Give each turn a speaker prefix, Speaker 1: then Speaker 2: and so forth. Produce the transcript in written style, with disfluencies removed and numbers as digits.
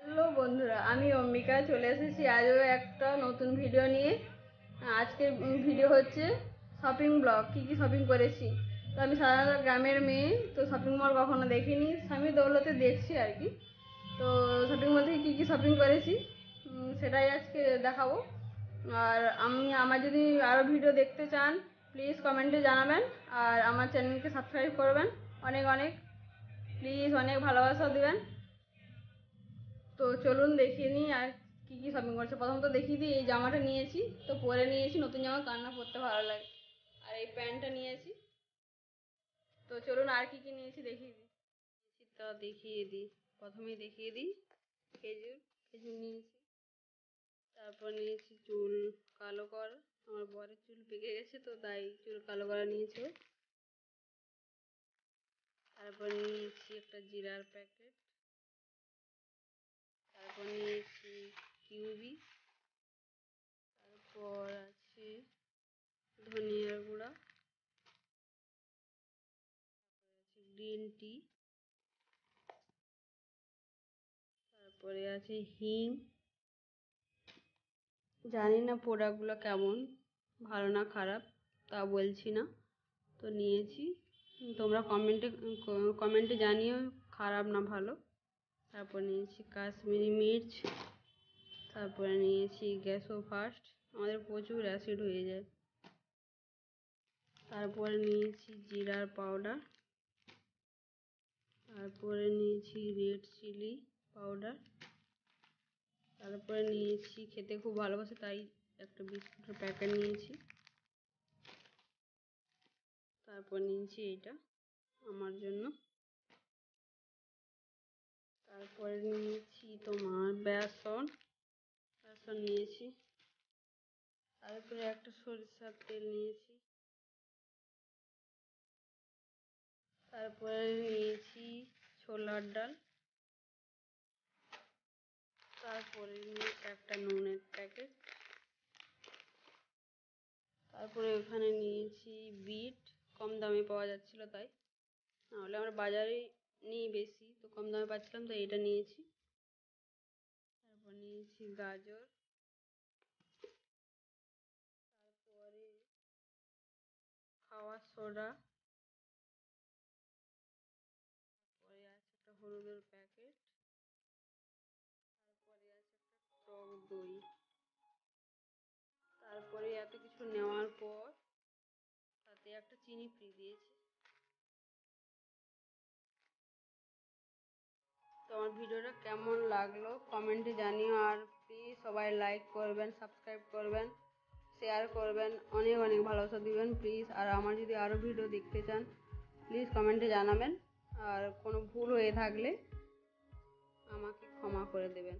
Speaker 1: Hello বন্ধুরা, আমি অম্বিকা চলে এসেছি আজও একটা নতুন ভিডিও নিয়ে। আজকের ভিডিও হচ্ছে শপিং ব্লগ। কী কী শপিং করেছি। তো আমি সাধারণত গ্রামের মেয়ে, তো শপিং মল কখনো দেখিনি, স্বামী দৌলতে দেখছি আর কি। তো শপিং মল থেকে কী কী শপিং করেছি সেটাই আজকে দেখাবো। আর আমার যদি আরও ভিডিও দেখতে চান প্লিজ কমেন্টে জানাবেন, আর আমার চ্যানেলকে সাবস্ক্রাইব করবেন। অনেক অনেক প্লিজ, অনেক ভালোবাসা দেবেন। তো চলুন দেখিয়ে নিই আর কী কী শপিং করছে। প্রথমত দেখিয়ে দিই, এই জামাটা নিয়েছি, তো পরে নিয়েছি, নতুন জামা কার না পরতে ভালো লাগে। আর এই প্যান্টটা নিয়েছি। তো চলুন আর কী কী নিয়েছি দেখিয়ে দিই। তা দেখিয়ে দিই, প্রথমেই দেখিয়ে দিই খেজুর খেজুর নিয়েছি। তারপর নিয়েছি চুল কালো করা, আমার বরের চুল পেকে গেছে তো তাই চুল কালো করা নিয়েছে। তারপর নিয়েছি একটা জিরার প্যাকেট। তারপর নিয়েছি কিউবি। তারপর আছে ধনিয়ার গুঁড়া, গ্রিন টি, তারপরে আছে হিং। জানি না প্রোডাক্টগুলো কেমন, ভালো না খারাপ তা বলছি না, তো নিয়েছি। তোমরা কমেন্টে জানিও খারাপ না ভালো। তারপর নিয়েছি কাশ্মীরি মির্চ। তারপরে নিয়েছি গ্যাসো ফাস্ট, আমাদের প্রচুর অ্যাসিড হয়ে যায়। তারপরে নিয়েছি জিরার পাউডার। তারপরে নিয়েছি রেড চিলি পাউডার। তারপরে নিয়েছি, খেতে খুব ভালোবাসে তাই একটা বিস্কুটের প্যাকেট নিয়েছি। তারপর নিয়েছি এটা আমার জন্য। তারপরে নিয়েছি তোমার বেসন নিয়েছি। তারপরে একটা সরিষার তেল নিয়েছি। তারপরে নিয়েছি ছোলার ডাল। তারপরে নিয়েছি একটা নুনের প্যাকেট। তারপরে ওখানে নিয়েছি বিট, কম দামে পাওয়া যাচ্ছিলো তাই, নাহলে আমরা বাজারে নিই বেশি, তো কম দামে পাচ্ছিলাম তাই এটা নিয়েছি। তারপর নিয়েছি গাজর। তারপরে খাওয়ার সোডা। তারপরে আছে একটা হলুদের প্যাকেট। তারপরে আছে একটা টক দই। তারপরে এত কিছু নেওয়ার পর তাতে একটা চিনি ফ্রি দিয়েছে। তো আমার ভিডিওটা কেমন লাগলো কমেন্টে জানিও, আর প্লিজ সবাই লাইক করবেন, সাবস্ক্রাইব করবেন, শেয়ার করবেন, অনেক অনেক ভালোবাসা দিবেন প্লিজ। আর আমার যদি আরও ভিডিও দেখতে চান প্লিজ কমেন্টে জানাবেন, আর কোনো ভুল হয়ে থাকলে আমাকে ক্ষমা করে দেবেন।